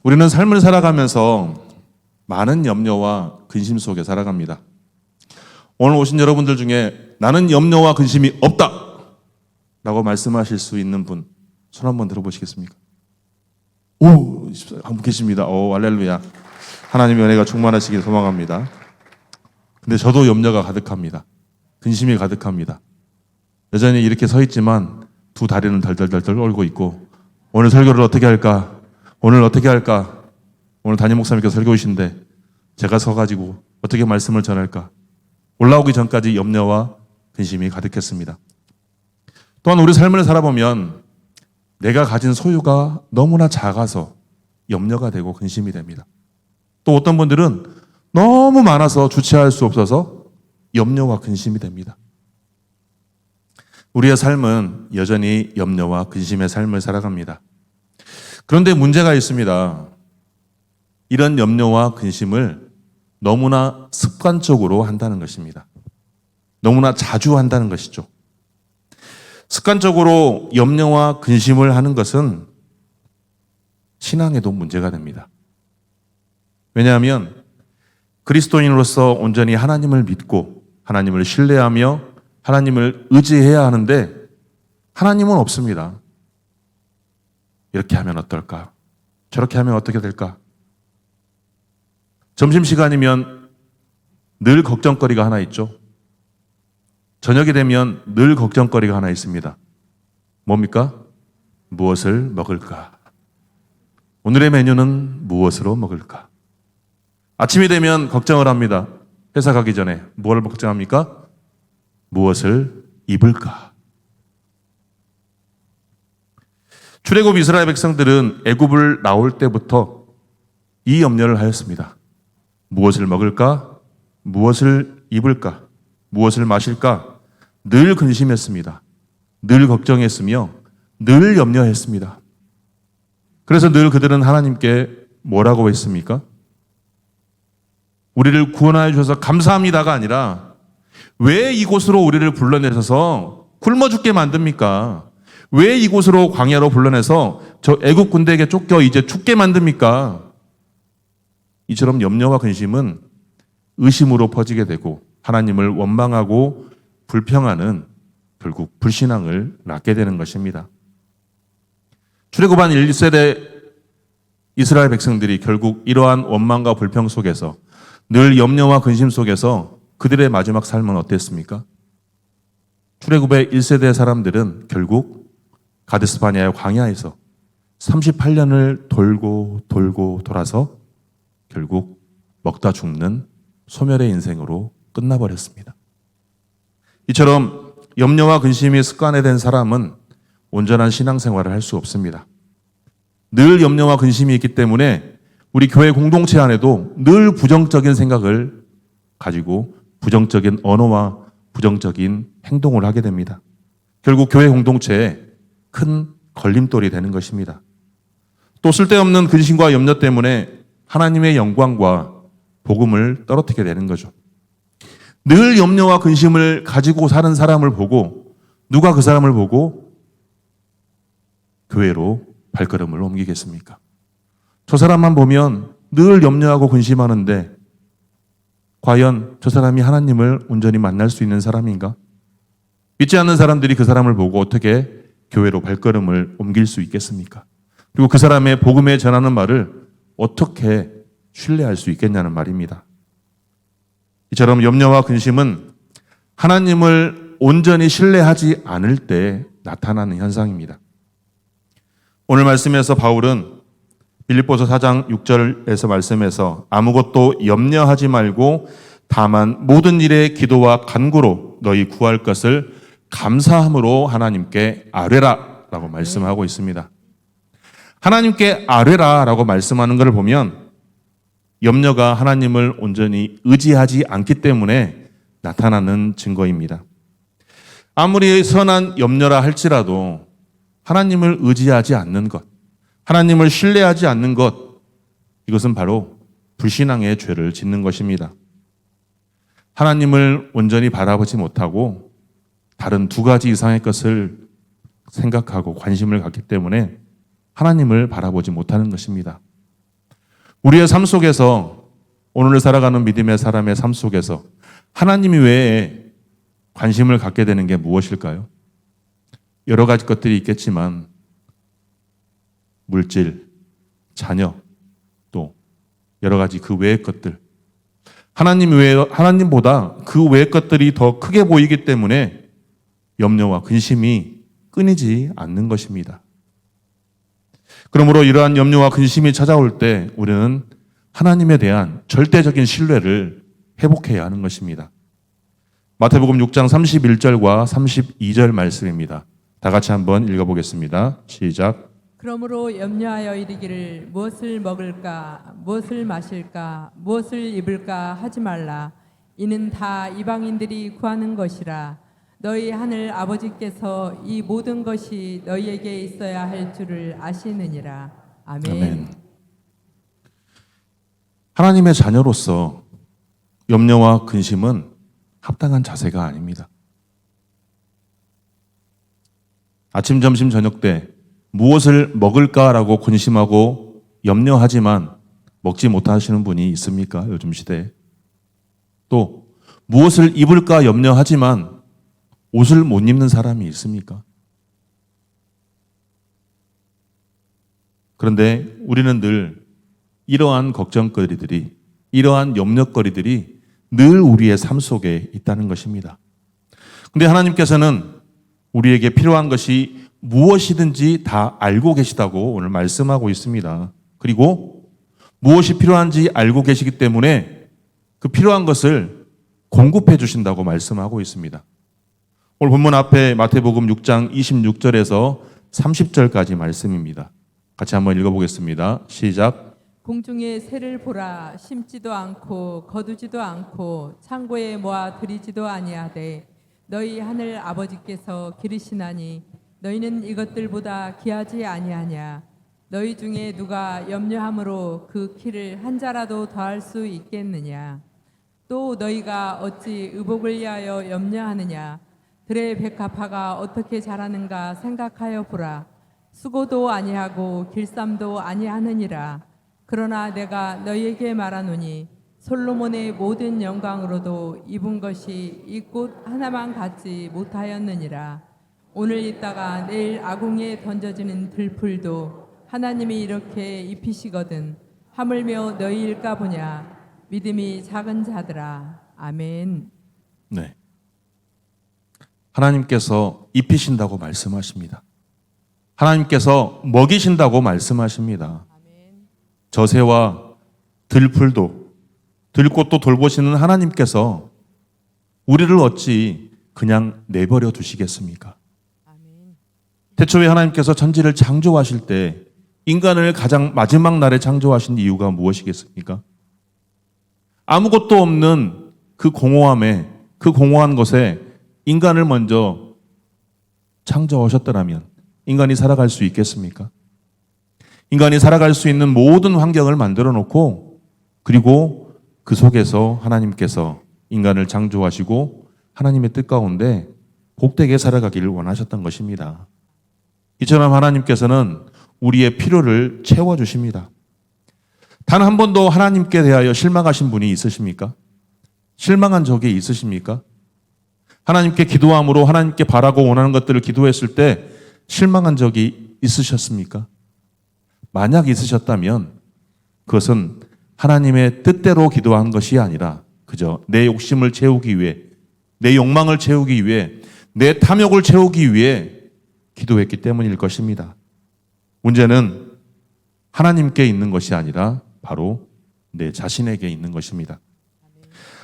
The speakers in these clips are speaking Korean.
우리는 삶을 살아가면서 많은 염려와 근심 속에 살아갑니다. 오늘 오신 여러분들 중에 나는 염려와 근심이 없다 라고 말씀하실 수 있는 분, 손 한번 들어보시겠습니까? 오, 한 분 계십니다. 오, 할렐루야. 하나님의 은혜가 충만하시길 소망합니다. 근데 저도 염려가 가득합니다. 근심이 가득합니다. 여전히 이렇게 서 있지만 두 다리는 덜덜덜덜 떨고 있고, 오늘 설교를 어떻게 할까? 오늘 어떻게 할까? 오늘 담임 목사님께서 설교이신데 제가 서가지고 어떻게 말씀을 전할까? 올라오기 전까지 염려와 근심이 가득했습니다. 또한 우리 삶을 살아보면 내가 가진 소유가 너무나 작아서 염려가 되고 근심이 됩니다. 또 어떤 분들은 너무 많아서 주체할 수 없어서 염려와 근심이 됩니다. 우리의 삶은 여전히 염려와 근심의 삶을 살아갑니다. 그런데 문제가 있습니다. 이런 염려와 근심을 너무나 습관적으로 한다는 것입니다. 너무나 자주 한다는 것이죠. 습관적으로 염려와 근심을 하는 것은 신앙에도 문제가 됩니다. 왜냐하면 그리스도인으로서 온전히 하나님을 믿고 하나님을 신뢰하며 하나님을 의지해야 하는데 하나님은 없습니다. 이렇게 하면 어떨까? 저렇게 하면 어떻게 될까? 점심시간이면 늘 걱정거리가 하나 있죠. 저녁이 되면 늘 걱정거리가 하나 있습니다. 뭡니까? 무엇을 먹을까? 오늘의 메뉴는 무엇으로 먹을까? 아침이 되면 걱정을 합니다. 회사 가기 전에 무엇을 걱정합니까? 무엇을 입을까? 출애굽 이스라엘 백성들은 애굽을 나올 때부터 이 염려를 하였습니다. 무엇을 먹을까? 무엇을 입을까? 무엇을 마실까? 늘 근심했습니다. 늘 걱정했으며 늘 염려했습니다. 그래서 늘 그들은 하나님께 뭐라고 했습니까? 우리를 구원하여 주셔서 감사합니다가 아니라 왜 이곳으로 우리를 불러내셔서 굶어 죽게 만듭니까? 왜 이곳으로 광야로 불러내서 저 애국 군대에게 쫓겨 이제 죽게 만듭니까? 이처럼 염려와 근심은 의심으로 퍼지게 되고 하나님을 원망하고 불평하는 결국 불신앙을 낳게 되는 것입니다. 출애굽한 1세대 이스라엘 백성들이 결국 이러한 원망과 불평 속에서 늘 염려와 근심 속에서 그들의 마지막 삶은 어땠습니까? 출애굽의 1세대 사람들은 결국 가데스바네아의 광야에서 38년을 돌고 돌아서 결국 먹다 죽는 소멸의 인생으로 끝나버렸습니다. 이처럼 염려와 근심이 습관화된 사람은 온전한 신앙생활을 할 수 없습니다. 늘 염려와 근심이 있기 때문에 우리 교회 공동체 안에도 늘 부정적인 생각을 가지고 부정적인 언어와 부정적인 행동을 하게 됩니다. 결국 교회 공동체에 큰 걸림돌이 되는 것입니다. 또 쓸데없는 근심과 염려 때문에 하나님의 영광과 복음을 떨어뜨리게 되는 거죠. 늘 염려와 근심을 가지고 사는 사람을 보고 누가 그 사람을 보고 교회로 발걸음을 옮기겠습니까? 저 사람만 보면 늘 염려하고 근심하는데 과연 저 사람이 하나님을 온전히 만날 수 있는 사람인가? 믿지 않는 사람들이 그 사람을 보고 어떻게 교회로 발걸음을 옮길 수 있겠습니까? 그리고 그 사람의 복음에 전하는 말을 어떻게 신뢰할 수 있겠냐는 말입니다. 이처럼 염려와 근심은 하나님을 온전히 신뢰하지 않을 때 나타나는 현상입니다. 오늘 말씀에서 바울은 빌립보서 4장 6절에서 말씀해서 아무것도 염려하지 말고 다만 모든 일에 기도와 간구로 너희 구할 것을 감사함으로 하나님께 아뢰라 라고 말씀하고 있습니다. 하나님께 아뢰라 라고 말씀하는 것을 보면 염려가 하나님을 온전히 의지하지 않기 때문에 나타나는 증거입니다. 아무리 선한 염려라 할지라도 하나님을 의지하지 않는 것, 하나님을 신뢰하지 않는 것, 이것은 바로 불신앙의 죄를 짓는 것입니다. 하나님을 온전히 바라보지 못하고 다른 두 가지 이상의 것을 생각하고 관심을 갖기 때문에 하나님을 바라보지 못하는 것입니다. 우리의 삶 속에서, 오늘 살아가는 믿음의 사람의 삶 속에서 하나님 외에 관심을 갖게 되는 게 무엇일까요? 여러 가지 것들이 있겠지만 물질, 자녀, 또 여러 가지 그 외의 것들, 하나님보다 그 외의 것들이 더 크게 보이기 때문에 염려와 근심이 끊이지 않는 것입니다. 그러므로 이러한 염려와 근심이 찾아올 때 우리는 하나님에 대한 절대적인 신뢰를 회복해야 하는 것입니다. 마태복음 6장 31절과 32절 말씀입니다. 다 같이 한번 읽어보겠습니다. 시작. 그러므로 염려하여 이르기를 무엇을 먹을까 무엇을 마실까 무엇을 입을까 하지 말라. 이는 다 이방인들이 구하는 것이라. 너희 하늘 아버지께서 이 모든 것이 너희에게 있어야 할 줄을 아시느니라. 아멘. 아멘. 하나님의 자녀로서 염려와 근심은 합당한 자세가 아닙니다. 아침, 점심, 저녁 때 무엇을 먹을까라고 근심하고 염려하지만 먹지 못하시는 분이 있습니까? 요즘 시대에. 또 무엇을 입을까 염려하지만 옷을 못 입는 사람이 있습니까? 그런데 우리는 늘 이러한 걱정거리들이, 이러한 염려거리들이 늘 우리의 삶 속에 있다는 것입니다. 그런데 하나님께서는 우리에게 필요한 것이 무엇이든지 다 알고 계시다고 오늘 말씀하고 있습니다. 그리고 무엇이 필요한지 알고 계시기 때문에 그 필요한 것을 공급해 주신다고 말씀하고 있습니다. 오늘 본문 앞에 마태복음 6장 26절에서 30절까지 말씀입니다. 같이 한번 읽어보겠습니다. 시작. 공중의 새를 보라. 심지도 않고 거두지도 않고 창고에 모아 들이지도 아니하되 너희 하늘 아버지께서 기르시나니 너희는 이것들보다 귀하지 아니하냐. 너희 중에 누가 염려함으로 그 키를 한 자라도 더할 수 있겠느냐. 또 너희가 어찌 의복을 위하여 염려하느냐. 들의 백합화가 어떻게 자라는가 생각하여 보라. 수고도 아니하고 길쌈도 아니하느니라. 그러나 내가 너희에게 말하노니 솔로몬의 모든 영광으로도 입은 것이 이 꽃 하나만 갖지 못하였느니라. 오늘 있다가 내일 아궁이에 던져지는 들풀도 하나님이 이렇게 입히시거든 하물며 너희일까 보냐. 믿음이 작은 자들아. 아멘. 네. 하나님께서 입히신다고 말씀하십니다. 하나님께서 먹이신다고 말씀하십니다. 저새와 들풀도, 들꽃도 돌보시는 하나님께서 우리를 어찌 그냥 내버려 두시겠습니까? 태초에 하나님께서 천지를 창조하실 때 인간을 가장 마지막 날에 창조하신 이유가 무엇이겠습니까? 아무것도 없는 그 공허함에, 그 공허한 것에 인간을 먼저 창조하셨더라면 인간이 살아갈 수 있겠습니까? 인간이 살아갈 수 있는 모든 환경을 만들어 놓고 그리고 그 속에서 하나님께서 인간을 창조하시고 하나님의 뜻 가운데 복되게 살아가기를 원하셨던 것입니다. 이처럼 하나님께서는 우리의 필요를 채워주십니다. 단 한 번도 하나님께 대하여 실망하신 분이 있으십니까? 실망한 적이 있으십니까? 하나님께 기도함으로 하나님께 바라고 원하는 것들을 기도했을 때 실망한 적이 있으셨습니까? 만약 있으셨다면 그것은 하나님의 뜻대로 기도한 것이 아니라 그저 내 욕심을 채우기 위해, 내 욕망을 채우기 위해, 내 탐욕을 채우기 위해 기도했기 때문일 것입니다. 문제는 하나님께 있는 것이 아니라 바로 내 자신에게 있는 것입니다.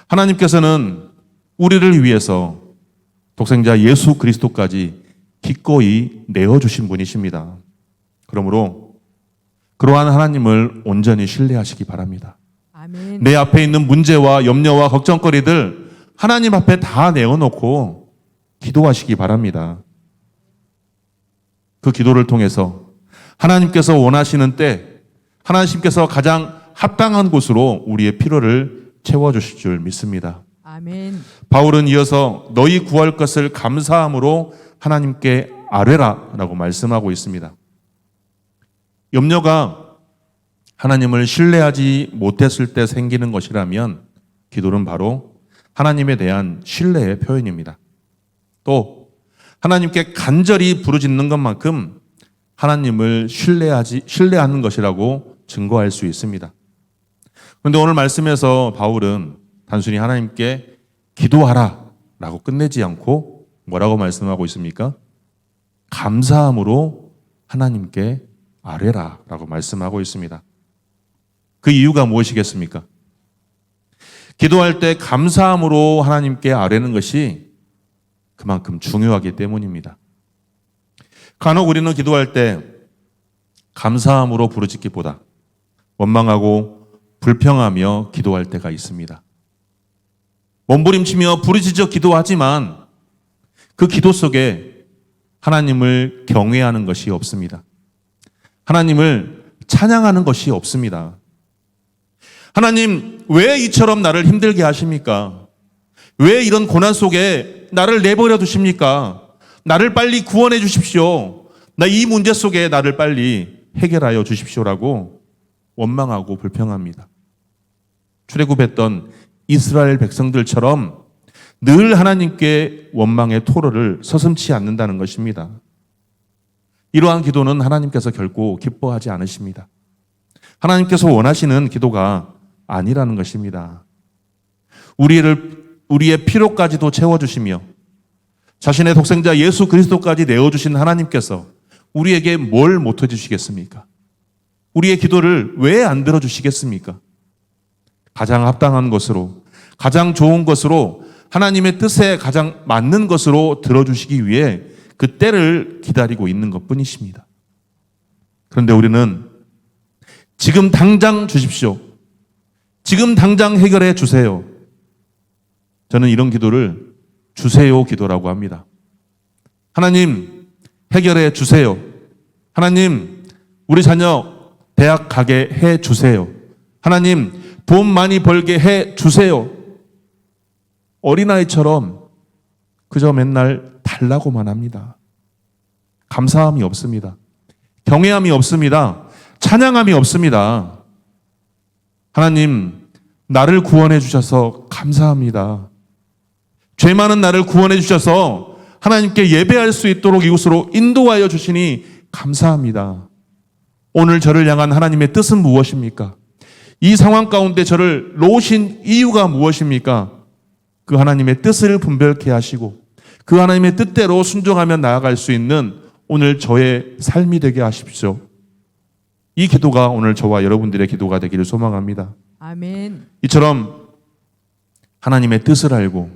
하나님께서는 우리를 위해서 독생자 예수 그리스도까지 기꺼이 내어주신 분이십니다. 그러므로 그러한 하나님을 온전히 신뢰하시기 바랍니다. 아멘. 내 앞에 있는 문제와 염려와 걱정거리들 하나님 앞에 다 내어놓고 기도하시기 바랍니다. 그 기도를 통해서 하나님께서 원하시는 때 하나님께서 가장 합당한 곳으로 우리의 필요를 채워주실 줄 믿습니다. 아멘. 바울은 이어서 너희 구할 것을 감사함으로 하나님께 아뢰라 라고 말씀하고 있습니다. 염려가 하나님을 신뢰하지 못했을 때 생기는 것이라면 기도는 바로 하나님에 대한 신뢰의 표현입니다. 또 하나님께 간절히 부르짖는 것만큼 하나님을 신뢰하는 것이라고 증거할 수 있습니다. 그런데 오늘 말씀에서 바울은 단순히 하나님께 기도하라 라고 끝내지 않고 뭐라고 말씀하고 있습니까? 감사함으로 하나님께 아뢰라 라고 말씀하고 있습니다. 그 이유가 무엇이겠습니까? 기도할 때 감사함으로 하나님께 아뢰는 것이 그만큼 중요하기 때문입니다. 간혹 우리는 기도할 때 감사함으로 부르짖기보다 원망하고 불평하며 기도할 때가 있습니다. 몸부림치며 부르짖어 기도하지만 그 기도 속에 하나님을 경외하는 것이 없습니다. 하나님을 찬양하는 것이 없습니다. 하나님, 왜 이처럼 나를 힘들게 하십니까? 왜 이런 고난 속에 나를 내버려 두십니까? 나를 빨리 구원해 주십시오. 나 이 문제 속에 나를 빨리 해결하여 주십시오라고 원망하고 불평합니다. 출애굽했던 이스라엘 백성들처럼 늘 하나님께 원망의 토로를 서슴지 않는다는 것입니다. 이러한 기도는 하나님께서 결코 기뻐하지 않으십니다. 하나님께서 원하시는 기도가 아니라는 것입니다. 우리의 필요까지도 채워주시며 자신의 독생자 예수 그리스도까지 내어주신 하나님께서 우리에게 뭘 못 해주시겠습니까? 우리의 기도를 왜 안 들어주시겠습니까? 가장 합당한 것으로, 가장 좋은 것으로, 하나님의 뜻에 가장 맞는 것으로 들어주시기 위해 그 때를 기다리고 있는 것뿐이십니다. 그런데 우리는 지금 당장 주십시오. 지금 당장 해결해 주세요. 저는 이런 기도를 주세요 기도라고 합니다. 하나님, 해결해 주세요. 하나님, 우리 자녀 대학 가게 해 주세요. 하나님, 돈 많이 벌게 해 주세요. 어린아이처럼 그저 맨날 달라고만 합니다. 감사함이 없습니다. 경외함이 없습니다. 찬양함이 없습니다. 하나님, 나를 구원해 주셔서 감사합니다. 죄 많은 나를 구원해 주셔서 하나님께 예배할 수 있도록 이곳으로 인도하여 주시니 감사합니다. 오늘 저를 향한 하나님의 뜻은 무엇입니까? 이 상황 가운데 저를 놓으신 이유가 무엇입니까? 그 하나님의 뜻을 분별케 하시고 그 하나님의 뜻대로 순종하며 나아갈 수 있는 오늘 저의 삶이 되게 하십시오. 이 기도가 오늘 저와 여러분들의 기도가 되기를 소망합니다. 아멘. 이처럼 하나님의 뜻을 알고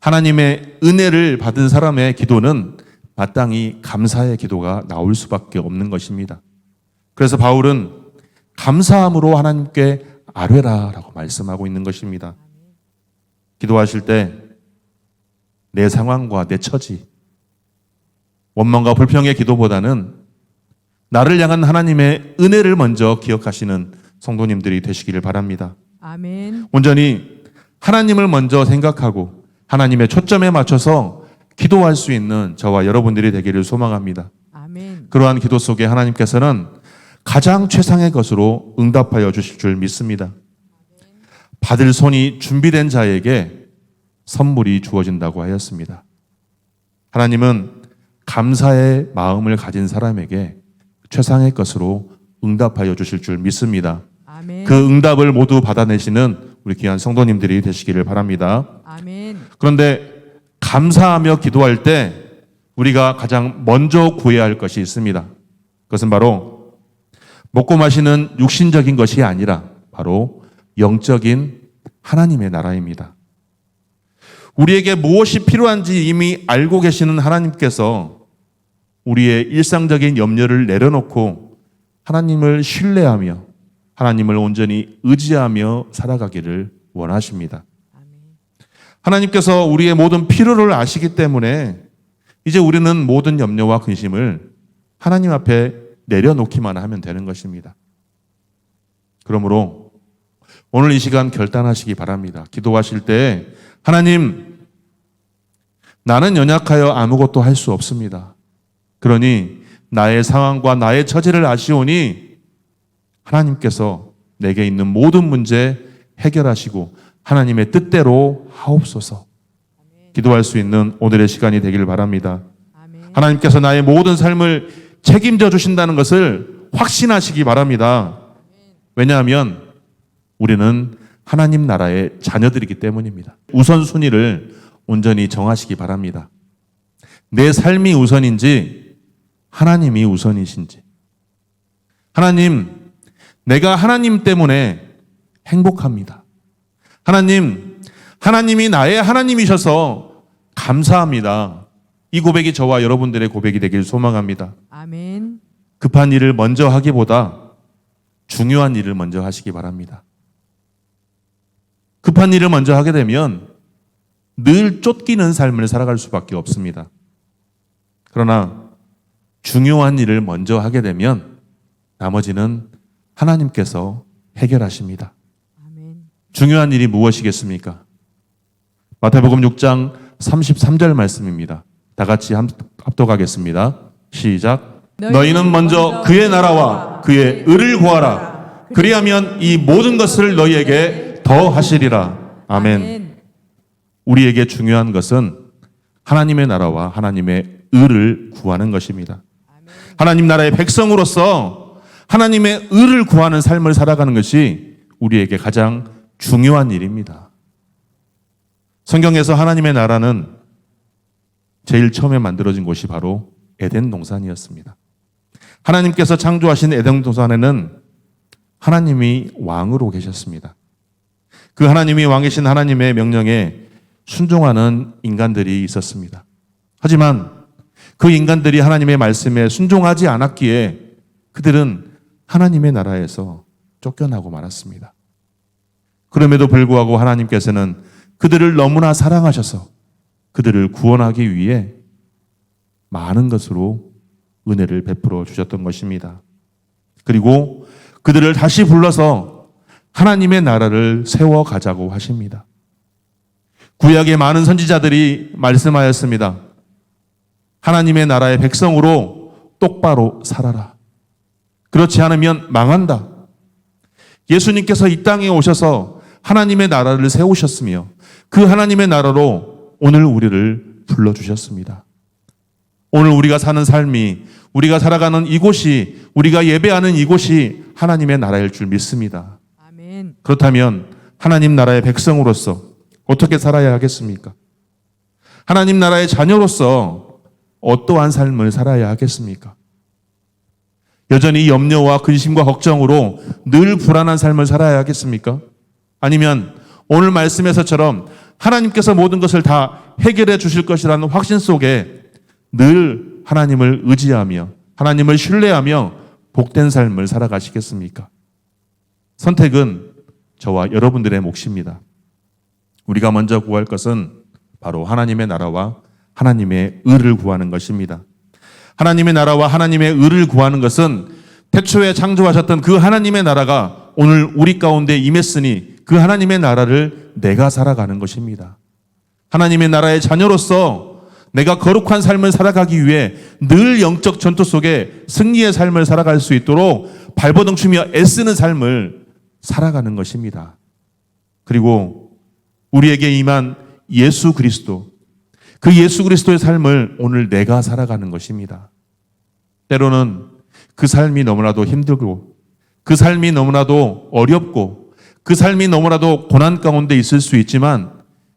하나님의 은혜를 받은 사람의 기도는 마땅히 감사의 기도가 나올 수밖에 없는 것입니다. 그래서 바울은 감사함으로 하나님께 아뢰라라고 말씀하고 있는 것입니다. 기도하실 때 내 상황과 내 처지, 원망과 불평의 기도보다는 나를 향한 하나님의 은혜를 먼저 기억하시는 성도님들이 되시기를 바랍니다. 아멘. 온전히 하나님을 먼저 생각하고 하나님의 초점에 맞춰서 기도할 수 있는 저와 여러분들이 되기를 소망합니다. 아멘. 그러한 기도 속에 하나님께서는 가장 최상의 것으로 응답하여 주실 줄 믿습니다. 받을 손이 준비된 자에게 선물이 주어진다고 하였습니다. 하나님은 감사의 마음을 가진 사람에게 최상의 것으로 응답하여 주실 줄 믿습니다. 아멘. 그 응답을 모두 받아내시는 우리 귀한 성도님들이 되시기를 바랍니다. 아멘. 그런데 감사하며 기도할 때 우리가 가장 먼저 구해야 할 것이 있습니다. 그것은 바로 먹고 마시는 육신적인 것이 아니라 바로 영적인 하나님의 나라입니다. 우리에게 무엇이 필요한지 이미 알고 계시는 하나님께서 우리의 일상적인 염려를 내려놓고 하나님을 신뢰하며 하나님을 온전히 의지하며 살아가기를 원하십니다. 하나님께서 우리의 모든 필요를 아시기 때문에 이제 우리는 모든 염려와 근심을 하나님 앞에 내려놓기만 하면 되는 것입니다. 그러므로 오늘 이 시간 결단하시기 바랍니다. 기도하실 때 하나님, 나는 연약하여 아무것도 할 수 없습니다. 그러니 나의 상황과 나의 처지를 아시오니 하나님께서 내게 있는 모든 문제 해결하시고 하나님의 뜻대로 하옵소서. 기도할 수 있는 오늘의 시간이 되길 바랍니다. 아멘. 하나님께서 나의 모든 삶을 책임져 주신다는 것을 확신하시기 바랍니다. 왜냐하면 우리는 하나님 나라의 자녀들이기 때문입니다. 우선순위를 온전히 정하시기 바랍니다. 내 삶이 우선인지 하나님이 우선이신지. 하나님, 내가 하나님 때문에 행복합니다. 하나님, 하나님이 나의 하나님이셔서 감사합니다. 이 고백이 저와 여러분들의 고백이 되길 소망합니다. 아멘. 급한 일을 먼저 하기보다 중요한 일을 먼저 하시기 바랍니다. 급한 일을 먼저 하게 되면 늘 쫓기는 삶을 살아갈 수밖에 없습니다. 그러나 중요한 일을 먼저 하게 되면 나머지는 하나님께서 해결하십니다. 아멘. 중요한 일이 무엇이겠습니까? 마태복음 6장 33절 말씀입니다. 다 같이 합독하겠습니다. 시작. 너희는 먼저 그의 나라와 그의 의를 구하라. 그리하면 이 모든 것을 너희에게 더 하시리라. 아멘. 우리에게 중요한 것은 하나님의 나라와 하나님의 의를 구하는 것입니다. 하나님 나라의 백성으로서 하나님의 의를 구하는 삶을 살아가는 것이 우리에게 가장 중요한 일입니다. 성경에서 하나님의 나라는 제일 처음에 만들어진 곳이 바로 에덴 동산이었습니다. 하나님께서 창조하신 에덴 동산에는 하나님이 왕으로 계셨습니다. 그 하나님이 왕이신 하나님의 명령에 순종하는 인간들이 있었습니다. 하지만 그 인간들이 하나님의 말씀에 순종하지 않았기에 그들은 하나님의 나라에서 쫓겨나고 말았습니다. 그럼에도 불구하고 하나님께서는 그들을 너무나 사랑하셔서 그들을 구원하기 위해 많은 것으로 은혜를 베풀어 주셨던 것입니다. 그리고 그들을 다시 불러서 하나님의 나라를 세워가자고 하십니다. 구약의 많은 선지자들이 말씀하였습니다. 하나님의 나라의 백성으로 똑바로 살아라. 그렇지 않으면 망한다. 예수님께서 이 땅에 오셔서 하나님의 나라를 세우셨으며 그 하나님의 나라로 오늘 우리를 불러주셨습니다. 오늘 우리가 사는 삶이, 우리가 살아가는 이곳이, 우리가 예배하는 이곳이 하나님의 나라일 줄 믿습니다. 아멘. 그렇다면 하나님 나라의 백성으로서 어떻게 살아야 하겠습니까? 하나님 나라의 자녀로서 어떠한 삶을 살아야 하겠습니까? 여전히 염려와 근심과 걱정으로 늘 불안한 삶을 살아야 하겠습니까? 아니면 오늘 말씀에서처럼 하나님께서 모든 것을 다 해결해 주실 것이라는 확신 속에 늘 하나님을 의지하며 하나님을 신뢰하며 복된 삶을 살아가시겠습니까? 선택은 저와 여러분들의 몫입니다. 우리가 먼저 구할 것은 바로 하나님의 나라와 하나님의 의를 구하는 것입니다. 하나님의 나라와 하나님의 의를 구하는 것은 태초에 창조하셨던 그 하나님의 나라가 오늘 우리 가운데 임했으니 그 하나님의 나라를 내가 살아가는 것입니다. 하나님의 나라의 자녀로서 내가 거룩한 삶을 살아가기 위해 늘 영적 전투 속에 승리의 삶을 살아갈 수 있도록 발버둥 치며 애쓰는 삶을 살아가는 것입니다. 그리고 우리에게 임한 예수 그리스도, 그 예수 그리스도의 삶을 오늘 내가 살아가는 것입니다. 때로는 그 삶이 너무나도 힘들고 그 삶이 너무나도 어렵고 그 삶이 너무나도 고난 가운데 있을 수 있지만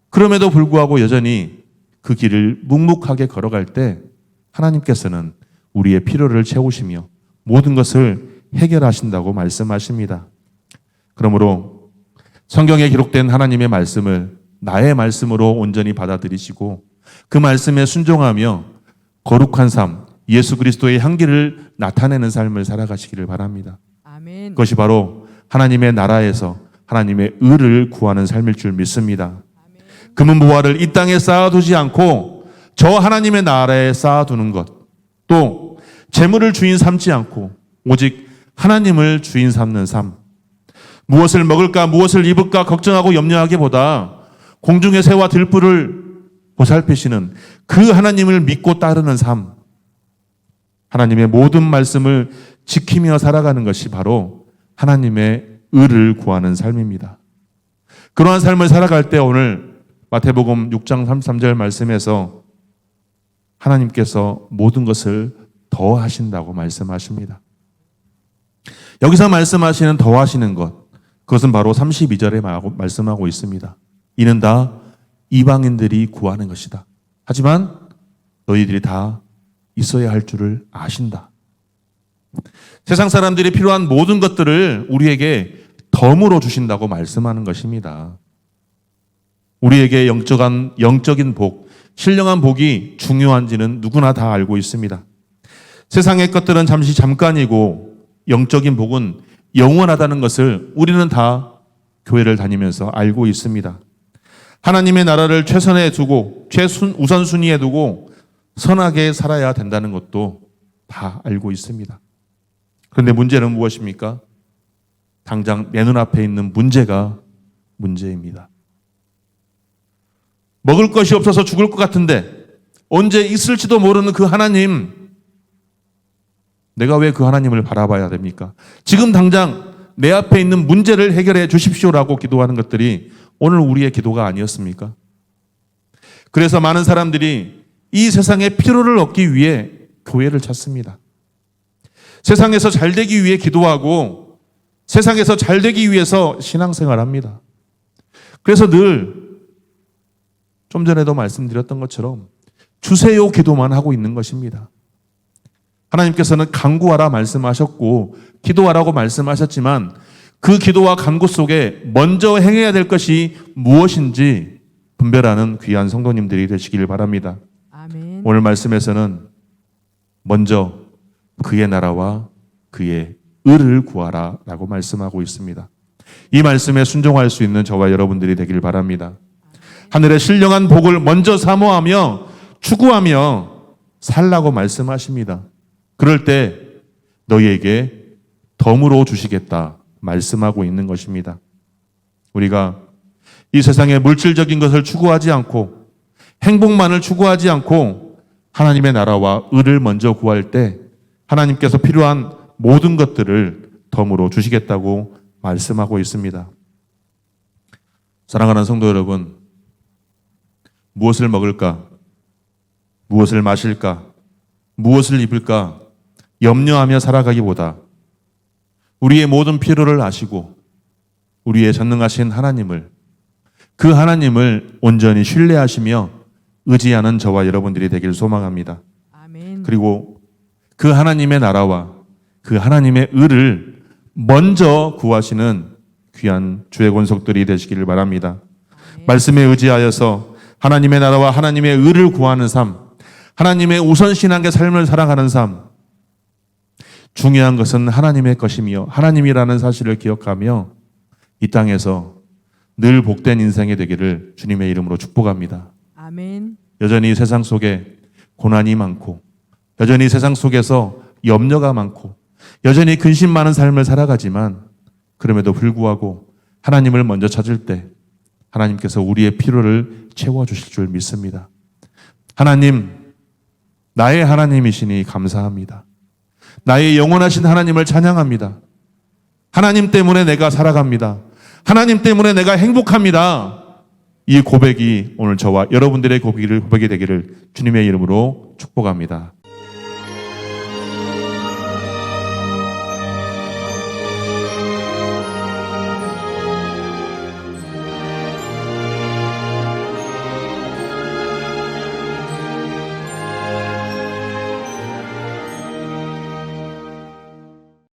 그럼에도 불구하고 여전히 그 길을 묵묵하게 걸어갈 때 하나님께서는 우리의 필요를 채우시며 모든 것을 해결하신다고 말씀하십니다. 그러므로 성경에 기록된 하나님의 말씀을 나의 말씀으로 온전히 받아들이시고 그 말씀에 순종하며 거룩한 삶, 예수 그리스도의 향기를 나타내는 삶을 살아가시기를 바랍니다. 아멘. 그것이 바로 하나님의 나라에서 하나님의 의를 구하는 삶일 줄 믿습니다. 금은 보화를 이 땅에 쌓아두지 않고 저 하나님의 나라에 쌓아두는 것, 또 재물을 주인 삼지 않고 오직 하나님을 주인 삼는 삶, 무엇을 먹을까 무엇을 입을까 걱정하고 염려하기보다 공중의 새와 들불을 보살피시는 그 하나님을 믿고 따르는 삶, 하나님의 모든 말씀을 지키며 살아가는 것이 바로 하나님의 의를 구하는 삶입니다. 그러한 삶을 살아갈 때 오늘 마태복음 6장 33절 말씀에서 하나님께서 모든 것을 더하신다고 말씀하십니다. 여기서 말씀하시는 더하시는 것, 그것은 바로 32절에 말씀하고 있습니다. 이는 다 이방인들이 구하는 것이다. 하지만 너희들이 다 있어야 할 줄을 아신다. 세상 사람들이 필요한 모든 것들을 우리에게 덤으로 주신다고 말씀하는 것입니다. 우리에게 영적인 복, 신령한 복이 중요한지는 누구나 다 알고 있습니다. 세상의 것들은 잠깐이고 영적인 복은 영원하다는 것을 우리는 다 교회를 다니면서 알고 있습니다. 하나님의 나라를 최선에 두고 우선순위에 두고 선하게 살아야 된다는 것도 다 알고 있습니다. 그런데 문제는 무엇입니까? 당장 내 눈앞에 있는 문제가 문제입니다. 먹을 것이 없어서 죽을 것 같은데 언제 있을지도 모르는 그 하나님, 내가 왜 그 하나님을 바라봐야 됩니까? 지금 당장 내 앞에 있는 문제를 해결해 주십시오라고 기도하는 것들이 오늘 우리의 기도가 아니었습니까? 그래서 많은 사람들이 이 세상의 필요를 얻기 위해 교회를 찾습니다. 세상에서 잘 되기 위해 기도하고 세상에서 잘 되기 위해서 신앙생활합니다. 그래서 늘 좀 전에도 말씀드렸던 것처럼 주세요 기도만 하고 있는 것입니다. 하나님께서는 간구하라 말씀하셨고 기도하라고 말씀하셨지만 그 기도와 간구 속에 먼저 행해야 될 것이 무엇인지 분별하는 귀한 성도님들이 되시길 바랍니다. 아멘. 오늘 말씀에서는 먼저 그의 나라와 그의 의를 구하라 라고 말씀하고 있습니다. 이 말씀에 순종할 수 있는 저와 여러분들이 되길 바랍니다. 하늘의 신령한 복을 먼저 사모하며 추구하며 살라고 말씀하십니다. 그럴 때 너희에게 덤으로 주시겠다 말씀하고 있는 것입니다. 우리가 이 세상의 물질적인 것을 추구하지 않고 행복만을 추구하지 않고 하나님의 나라와 의를 먼저 구할 때 하나님께서 필요한 모든 것들을 덤으로 주시겠다고 말씀하고 있습니다. 사랑하는 성도 여러분, 무엇을 먹을까? 무엇을 마실까? 무엇을 입을까? 염려하며 살아가기보다 우리의 모든 필요를 아시고 우리의 전능하신 하나님을, 그 하나님을 온전히 신뢰하시며 의지하는 저와 여러분들이 되길 소망합니다. 아멘. 그리고 그 하나님의 나라와 그 하나님의 의를 먼저 구하시는 귀한 주의 권속들이 되시기를 바랍니다. 말씀에 의지하여서 하나님의 나라와 하나님의 의를 구하는 삶, 하나님의 우선신앙의 삶을 살아가는 삶, 중요한 것은 하나님의 것이며 하나님이라는 사실을 기억하며 이 땅에서 늘 복된 인생이 되기를 주님의 이름으로 축복합니다. 아멘. 여전히 세상 속에 고난이 많고 여전히 세상 속에서 염려가 많고 여전히 근심 많은 삶을 살아가지만 그럼에도 불구하고 하나님을 먼저 찾을 때 하나님께서 우리의 필요를 채워주실 줄 믿습니다. 하나님, 나의 하나님이시니 감사합니다. 나의 영원하신 하나님을 찬양합니다. 하나님 때문에 내가 살아갑니다. 하나님 때문에 내가 행복합니다. 이 고백이 오늘 저와 여러분들의 고백이 되기를 주님의 이름으로 축복합니다.